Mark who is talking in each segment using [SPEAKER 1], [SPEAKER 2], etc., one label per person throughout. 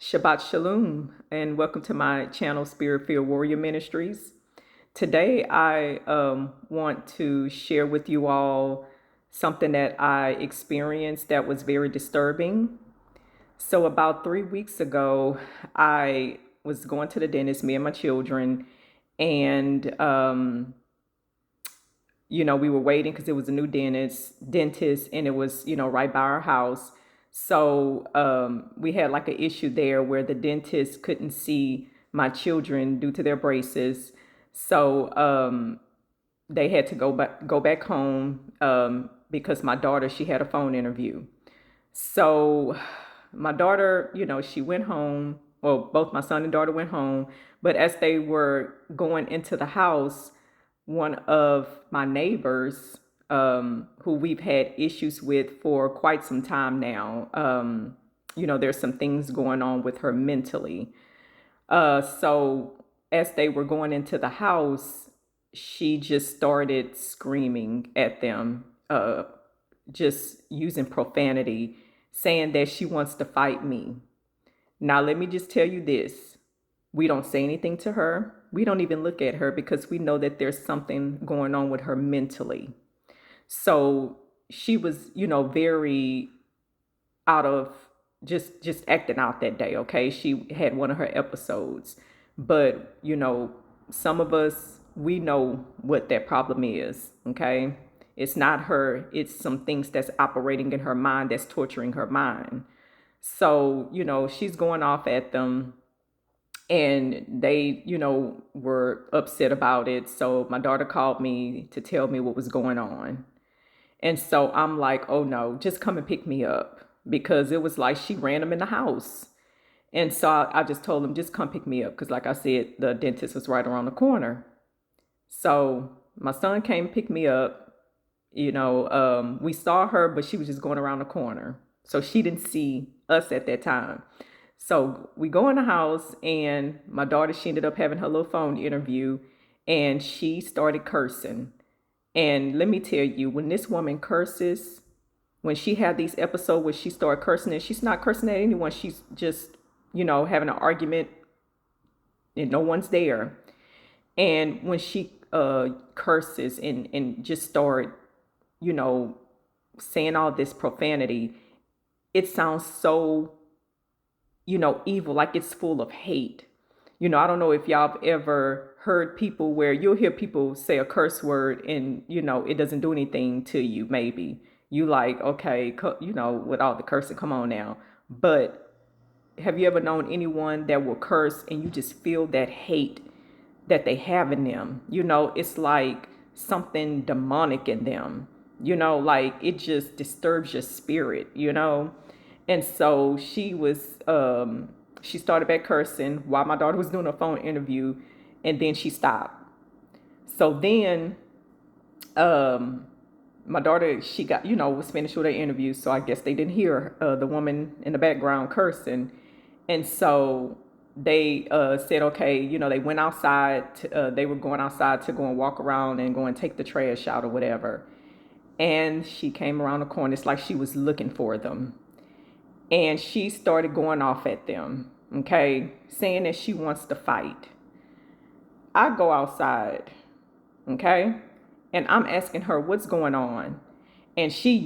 [SPEAKER 1] Shabbat Shalom, and welcome to my channel, Spirit Filled Warrior Ministries. Today, I want to share with you all something that I experienced that was very disturbing. So, about 3 weeks ago, I was going to the dentist, me and my children, and we were waiting because it was a new dentist, and it was, right by our house. So we had like an issue there where the dentist couldn't see my children due to their braces. So they had to go back home because my daughter, she had a phone interview. So my daughter, she went home. Well, both my son and daughter went home. But as they were going into the house, one of my neighbors, who we've had issues with for quite some time now, there's some things going on with her mentally. So as they were going into the house, she just started screaming at them, just using profanity, saying that she wants to fight me. Now, let me just tell you this. We don't say anything to her. We don't even look at her because we know that there's something going on with her mentally. So she was, very out of just acting out that day, okay? She had one of her episodes. But, some of us, we know what that problem is, okay? It's not her, it's some things that's operating in her mind that's torturing her mind. So, she's going off at them, and they, were upset about it. So my daughter called me to tell me what was going on. And so I'm like, oh no, just come and pick me up, because it was like she ran them in the house. And so I just told them, just come pick me up, because like I said, the dentist was right around the corner. So my son came and picked me up. We saw her, but she was just going around the corner. So she didn't see us at that time. So we go in the house, and my daughter, she ended up having her little phone interview, and she started cursing. And let me tell you, when this woman curses, when she had these episodes where she started cursing, and she's not cursing at anyone, she's just, having an argument and no one's there. And when she curses and just start, you know, saying all this profanity, it sounds so, evil, like it's full of hate. I don't know if y'all have ever heard people where you'll hear people say a curse word and, it doesn't do anything to you, maybe. You like, okay, with all the cursing, come on now. But have you ever known anyone that will curse and you just feel that hate that they have in them? It's like something demonic in them, like it just disturbs your spirit. And so she started back cursing while my daughter was doing a phone interview, and then she stopped. So then my daughter, she got, was finished with her interview. So I guess they didn't hear the woman in the background cursing. And so they said, okay, they went outside. They were going outside to go and walk around and go and take the trash out or whatever. And she came around the corner. It's like she was looking for them. And she started going off at them, okay, saying that she wants to fight. I go outside, okay, and I'm asking her what's going on. And she,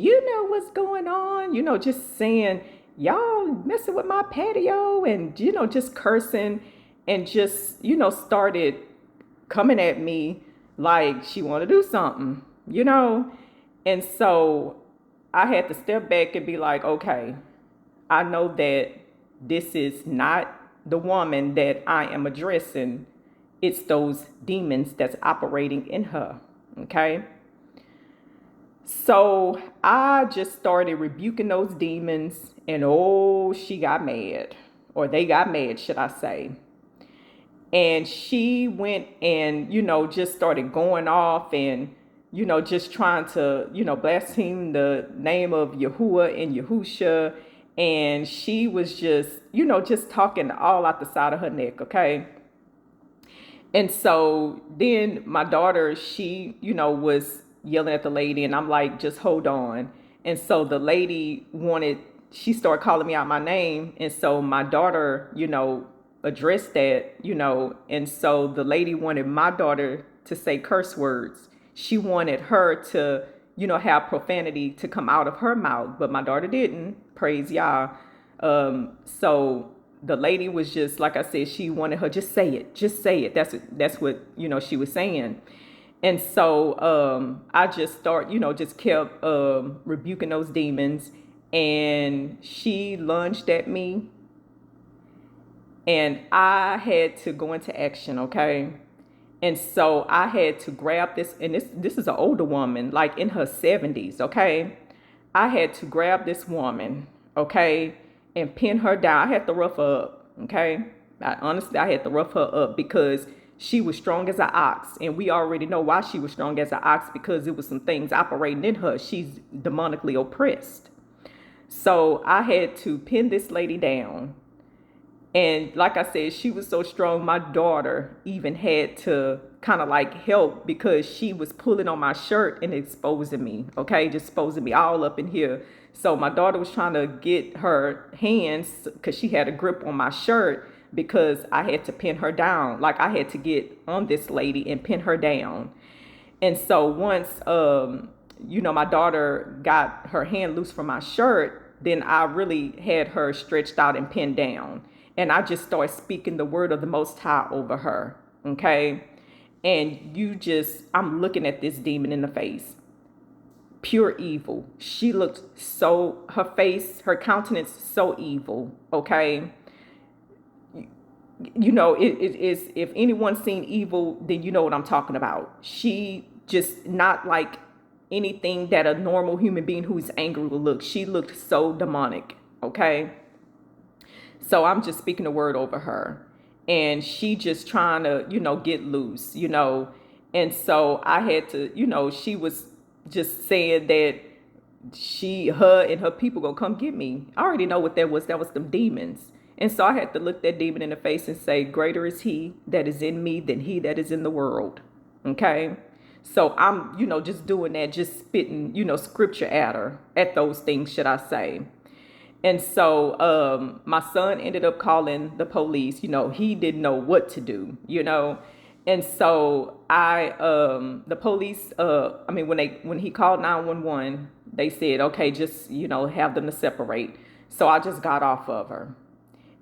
[SPEAKER 1] what's going on, just saying, y'all messing with my patio, and, just cursing, and just, started coming at me like she wanted to do something. And so I had to step back and be like, okay, I know that this is not the woman that I am addressing. It's those demons that's operating in her. Okay. So I just started rebuking those demons, and oh, she got mad, or they got mad, should I say. And she went and, just started going off and, just trying to, blaspheme the name of Yahuwah and Yahusha. And she was just, just talking all out the side of her neck, okay? And so then my daughter, she, was yelling at the lady, and I'm like, just hold on. And so the lady she started calling me out my name. And so my daughter, addressed that, and so the lady wanted my daughter to say curse words. She wanted her to, have profanity to come out of her mouth, but my daughter didn't. Praise Yah. So the lady was just, like I said, she wanted her, just say it, just say it. That's what, she was saying. And so I just just kept rebuking those demons. And she lunged at me. And I had to go into action, okay? And so I had to grab this. And this is an older woman, like in her 70s, okay? I had to grab this woman, okay, and pin her down. I had to rough her up, okay? Honestly, I had to rough her up because she was strong as an ox. And we already know why she was strong as an ox, because it was some things operating in her. She's demonically oppressed. So I had to pin this lady down. And like I said, she was so strong, my daughter even had to kind of like help, because she was pulling on my shirt and exposing me, okay? Just exposing me all up in here. So my daughter was trying to get her hands, because she had a grip on my shirt, because I had to pin her down. Like I had to get on this lady and pin her down. And so once, my daughter got her hand loose from my shirt, then I really had her stretched out and pinned down. And I just started speaking the word of the Most High over her, okay? And I'm looking at this demon in the face. Pure evil. She looked her face, her countenance, so evil, okay? It is, if anyone's seen evil, then you know what I'm talking about. She just not like anything that a normal human being who's angry will look. She looked so demonic, okay? So I'm just speaking the word over her, and she just trying to, get loose, and so I had to, she was just saying that her and her people gonna come get me. I already know what that was. That was them demons. And so I had to look that demon in the face and say, greater is he that is in me than he that is in the world. Okay. So I'm, just doing that, just spitting, scripture at her, at those things, should I say. And so my son ended up calling the police. He didn't know what to do, And so the police, when he called 911, they said, okay, just, have them to separate. So I just got off of her.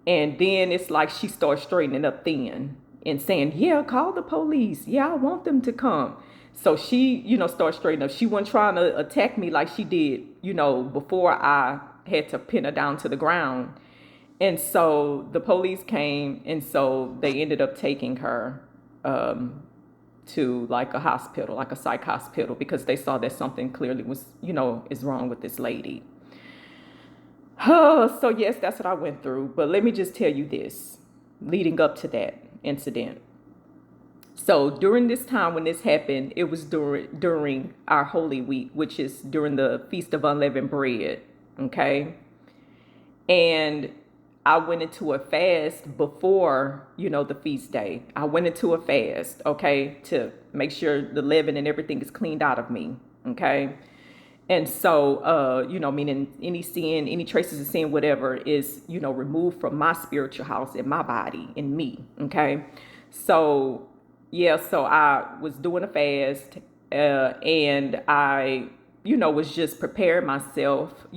[SPEAKER 1] And then it's like she started straightening up thin and saying, yeah, call the police. Yeah, I want them to come. So she, started straightening up. She wasn't trying to attack me like she did, before I had to pin her down to the ground. And so the police came, and so they ended up taking her to like a hospital, like a psych hospital, because they saw that something clearly was, is wrong with this lady. So yes, that's what I went through. But let me just tell you this, leading up to that incident. So during this time when this happened, it was during our Holy Week, which is during the Feast of Unleavened Bread. Okay. And I went into a fast before, the feast day. I went into a fast, okay, to make sure the leaven and everything is cleaned out of me. Okay. And so, meaning any sin, any traces of sin, whatever is, removed from my spiritual house in my body, in me. Okay. So, yeah, so I was doing a fast and I, was just preparing myself,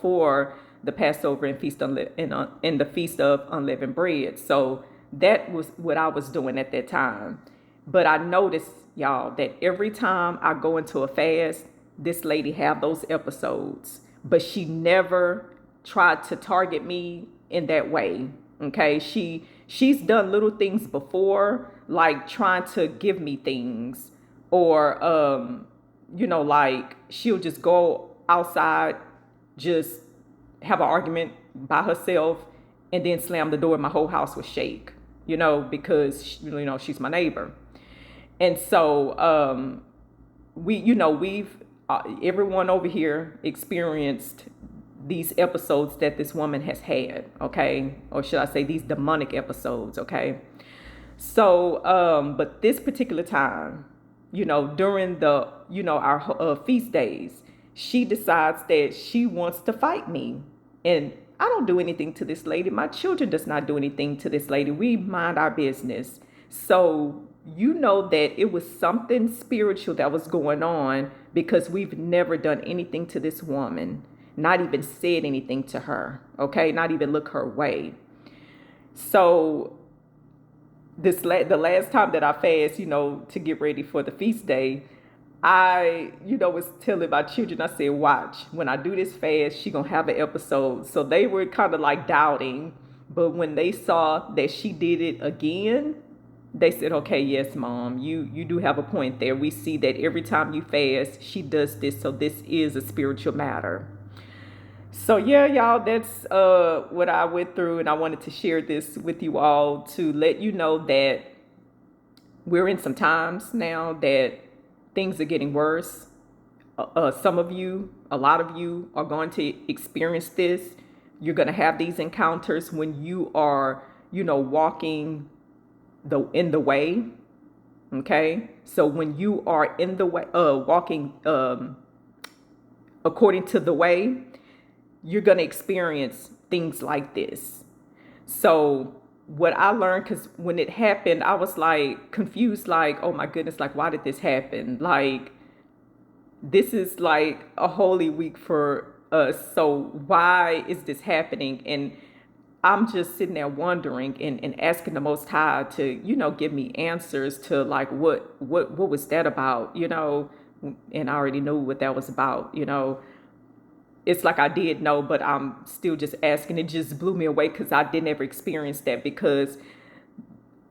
[SPEAKER 1] for the Passover and in the Feast of Unleavened Bread. So that was what I was doing at that time. But I noticed, y'all, that every time I go into a fast, this lady have those episodes, but she never tried to target me in that way. Okay. She's done little things before, like trying to give me things, or, like she'll just go outside, just have an argument by herself, and then slam the door and my whole house would shake, because, she's my neighbor. And so, we've, everyone over here experienced these episodes that this woman has had, okay? Or should I say these demonic episodes, okay? So, but this particular time, during the, our feast days, she decides that she wants to fight me. And I don't do anything to this lady. My children does not do anything to this lady. We mind our business. So you know that it was something spiritual that was going on, because we've never done anything to this woman, not even said anything to her, okay? Not even look her way. So the last time that I fast, to get ready for the feast day, I, was telling my children, I said, watch, when I do this fast, she gonna have an episode. So they were kind of like doubting, but when they saw that she did it again, they said, okay, yes, mom, you do have a point there. We see that every time you fast, she does this. So this is a spiritual matter. So yeah, y'all, that's what I went through, and I wanted to share this with you all to let you know that we're in some times now that things are getting worse. Some of you, a lot of you, are going to experience this. You're going to have these encounters when you are, walking in the way. Okay, so when you are in the way, walking according to the way, you're going to experience things like this. So what I learned, because when it happened, I was like confused, like, oh my goodness, like, why did this happen? Like, this is like a holy week for us. So why is this happening? And I'm just sitting there wondering and asking the Most High to, give me answers to like, what was that about, and I already knew what that was about, It's like I did know, but I'm still just asking. It just blew me away because I didn't ever experience that, because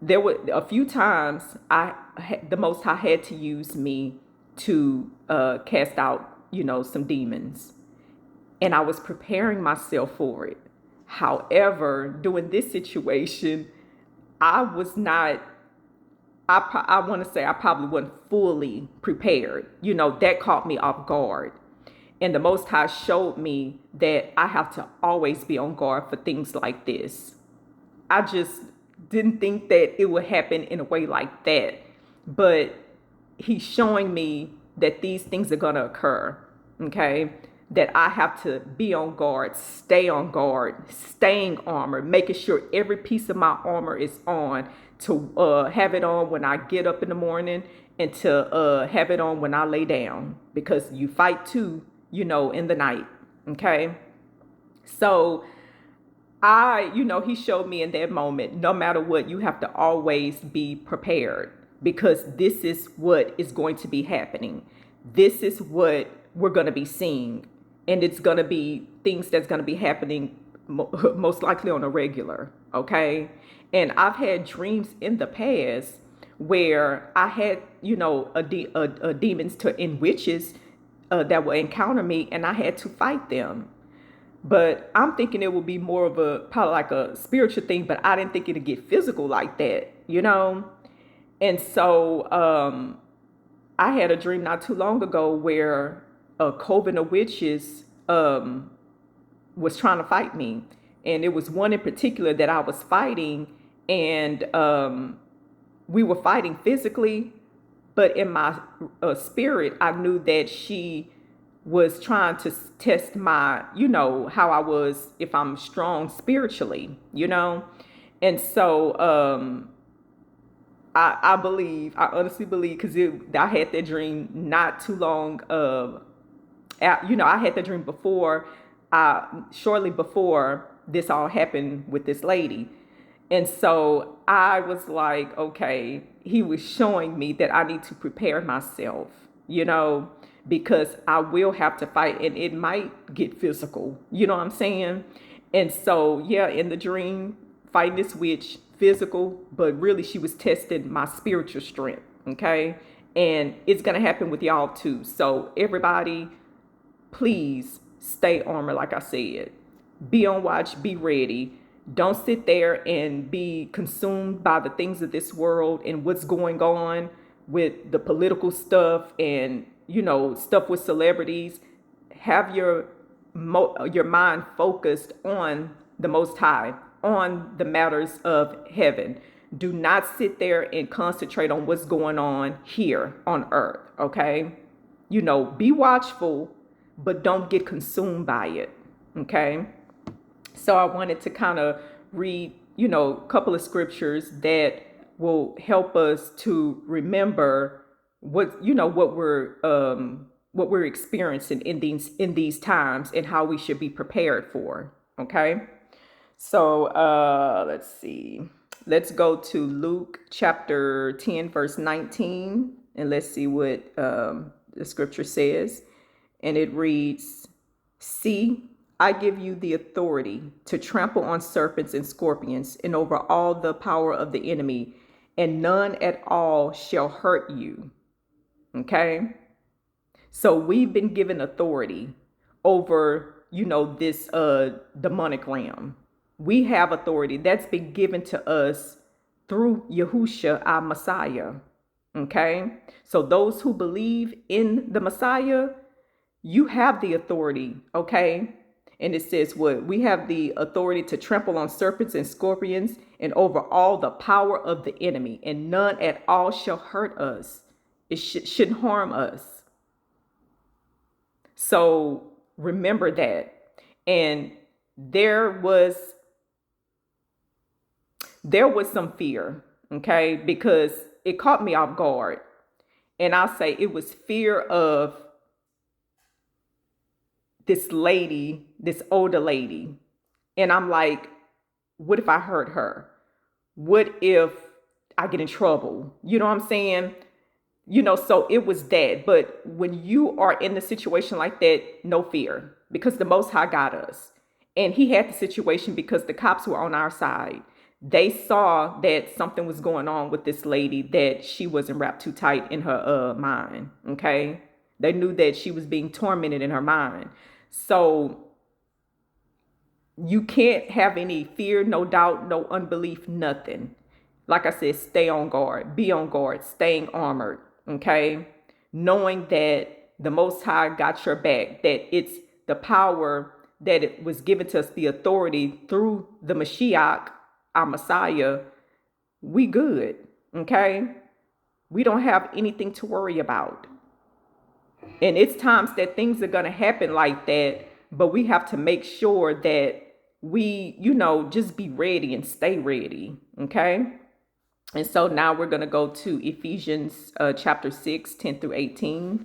[SPEAKER 1] there were a few times the Most High had to use me to cast out, some demons. And I was preparing myself for it. However, during this situation, I was not, I want to say I probably wasn't fully prepared. That caught me off guard. And the Most High showed me that I have to always be on guard for things like this. I just didn't think that it would happen in a way like that. But He's showing me that these things are going to occur, okay? That I have to be on guard, staying armored, making sure every piece of my armor is on, to have it on when I get up in the morning, and to have it on when I lay down, because you fight too, in the night, okay? So he showed me in that moment, no matter what, you have to always be prepared, because this is what is going to be happening. This is what we're going to be seeing. And it's going to be things that's going to be happening most likely on a regular, okay? And I've had dreams in the past where I had, demons and witches that will encounter me, and I had to fight them. But I'm thinking it would be more of probably like a spiritual thing, but I didn't think it'd get physical like that, And so I had a dream not too long ago where a coven of witches was trying to fight me. And it was one in particular that I was fighting, and we were fighting physically, but in my spirit, I knew that she was trying to test my, how I was, if I'm strong spiritually, And so I honestly believe, because I had that dream not too long. I had that dream before, shortly before this all happened with this lady. And so I was like, okay, he was showing me that I need to prepare myself, because I will have to fight, and it might get physical. You know what I'm saying? And so, yeah, in the dream, fighting this witch, physical, but really she was testing my spiritual strength. Okay. And it's going to happen with y'all too. So everybody, please stay armored. Like I said, be on watch, be ready. Don't sit there and be consumed by the things of this world and what's going on with the political stuff and, stuff with celebrities. Have your mind focused on the Most High, on the matters of heaven. Do not sit there and concentrate on what's going on here on earth, okay? Be watchful, but don't get consumed by it, okay? So I wanted to kind of read, a couple of scriptures that will help us to remember what we're experiencing in these times and how we should be prepared for. Okay. So let's see. Let's go to Luke chapter 10, verse 19, and let's see what the scripture says. And it reads, "See, I give you the authority to trample on serpents and scorpions and over all the power of the enemy, and none at all shall hurt you." Okay? So we've been given authority over, this demonic realm. We have authority that's been given to us through Yahusha, our Messiah. Okay? So those who believe in the Messiah, you have the authority, okay? And it says what? We have the authority to trample on serpents and scorpions and over all the power of the enemy, and none at all shall hurt us. It shouldn't harm us. So remember that. And there was some fear, okay? Because it caught me off guard. And I'll say it was fear of this lady, this older lady. And I'm like, what if I hurt her? What if I get in trouble? You know what I'm saying? So it was that. But when you are in a situation like that, no fear, because the Most High got us. And he had the situation because the cops were on our side. They saw that something was going on with this lady, that she wasn't wrapped too tight in her mind. Okay. They knew that she was being tormented in her mind. So you can't have any fear, no doubt, no unbelief, nothing. Like I said, stay on guard, be on guard, staying armored, okay? Knowing that the Most High got your back, that it's the power that it was given to us, the authority through the Mashiach, our Messiah, we good, okay? We don't have anything to worry about. And it's times that things are going to happen like that, but we have to make sure that we, just be ready and stay ready. Okay. And so now we're going to go to Ephesians chapter 6, 10 through 18.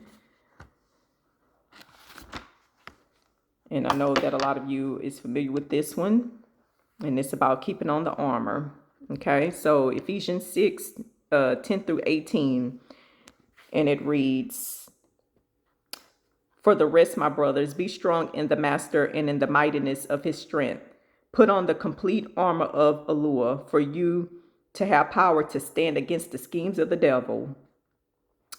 [SPEAKER 1] And I know that a lot of you is familiar with this one. And it's about keeping on the armor. Okay. So Ephesians 6, 10 through 18. And it reads, "For the rest, my brothers, be strong in the master and in the mightiness of his strength. Put on the complete armor of Elohim for you to have power to stand against the schemes of the devil.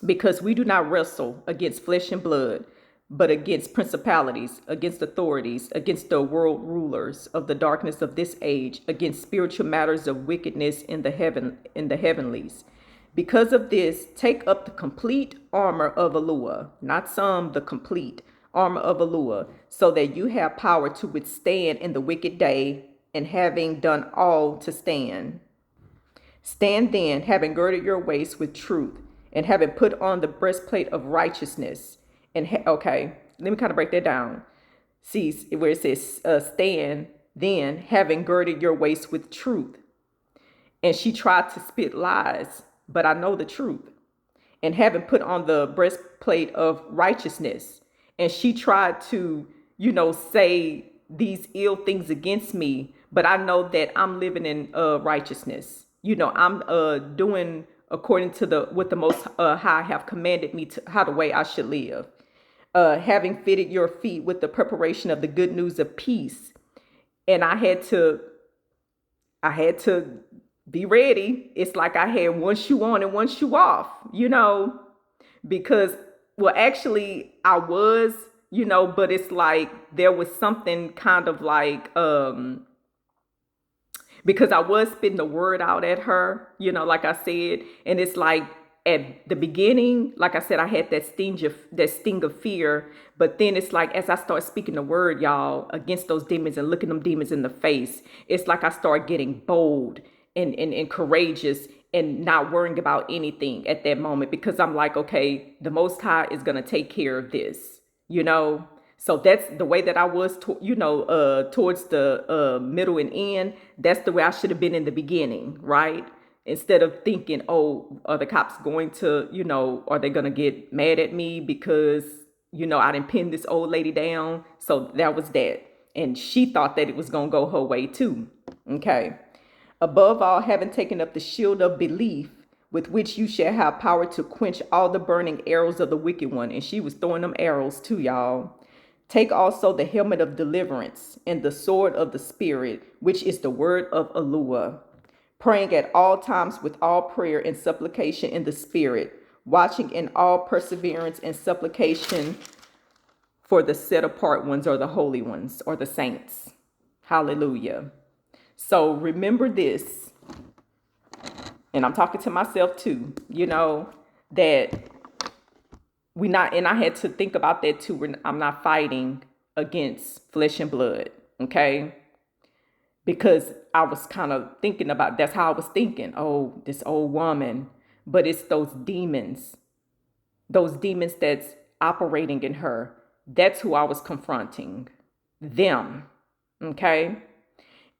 [SPEAKER 1] Because we do not wrestle against flesh and blood, but against principalities, against authorities, against the world rulers of the darkness of this age, against spiritual matters of wickedness in the heavenlies. Because of this, take up the complete armor of Elohim, not some, the complete armor of Elohim, so that you have power to withstand in the wicked day, and having done all to stand. Stand then, having girded your waist with truth, and having put on the breastplate of righteousness." And okay, let me kind of break that down. See where it says, stand then, having girded your waist with truth. And she tried to spit lies, but I know the truth. And having put on the breastplate of righteousness. And she tried to, say these ill things against me, but I know that I'm living in righteousness. I'm doing according to what the Most High have commanded me to, how the way I should live. Having fitted your feet with the preparation of the good news of peace. And I had to be ready. It's like I had one shoe on and one shoe off, because, well, actually I was, but it's like there was something kind of like, because I was spitting the word out at her, like I said, and it's like at the beginning, like I said, I had that sting of fear, but then it's like as I start speaking the word, y'all, against those demons and looking them demons in the face, it's like I start getting bold and courageous and not worrying about anything at that moment, because I'm like, okay, the Most High is going to take care of this, So that's the way that I was, towards the middle and end. That's the way I should have been in the beginning, right? Instead of thinking, oh, are the cops going to, are they going to get mad at me because, I didn't pin this old lady down? So that was that. And she thought that it was going to go her way too. Okay. Above all, having taken up the shield of belief, with which you shall have power to quench all the burning arrows of the wicked one. And she was throwing them arrows too, y'all. Take also the helmet of deliverance and the sword of the Spirit, which is the word of Eluah, praying at all times with all prayer and supplication in the Spirit, watching in all perseverance and supplication for the set apart ones, or the holy ones, or the saints. Hallelujah. So remember this, and I'm talking to myself too, that and I had to think about that too. I'm not fighting against flesh and blood, okay? Because I was kind of thinking about, that's how I was thinking. Oh, this old woman. But it's those demons that's operating in her. That's who I was confronting, them, okay?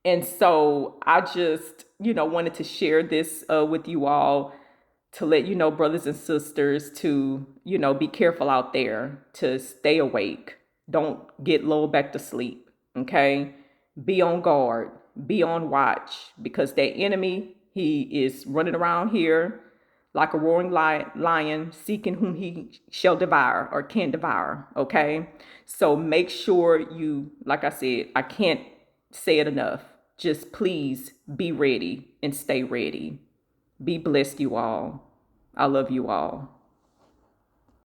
[SPEAKER 1] And so I just, wanted to share this with you all, to let you know, brothers and sisters, to, be careful out there, to stay awake. Don't get lulled back to sleep, okay? Be on guard, be on watch, because that enemy, he is running around here like a roaring lion, seeking whom he shall devour or can devour, okay? So make sure you, like I said, I can't say it enough. Just please be ready and stay ready. Be blessed, you all. I love you all.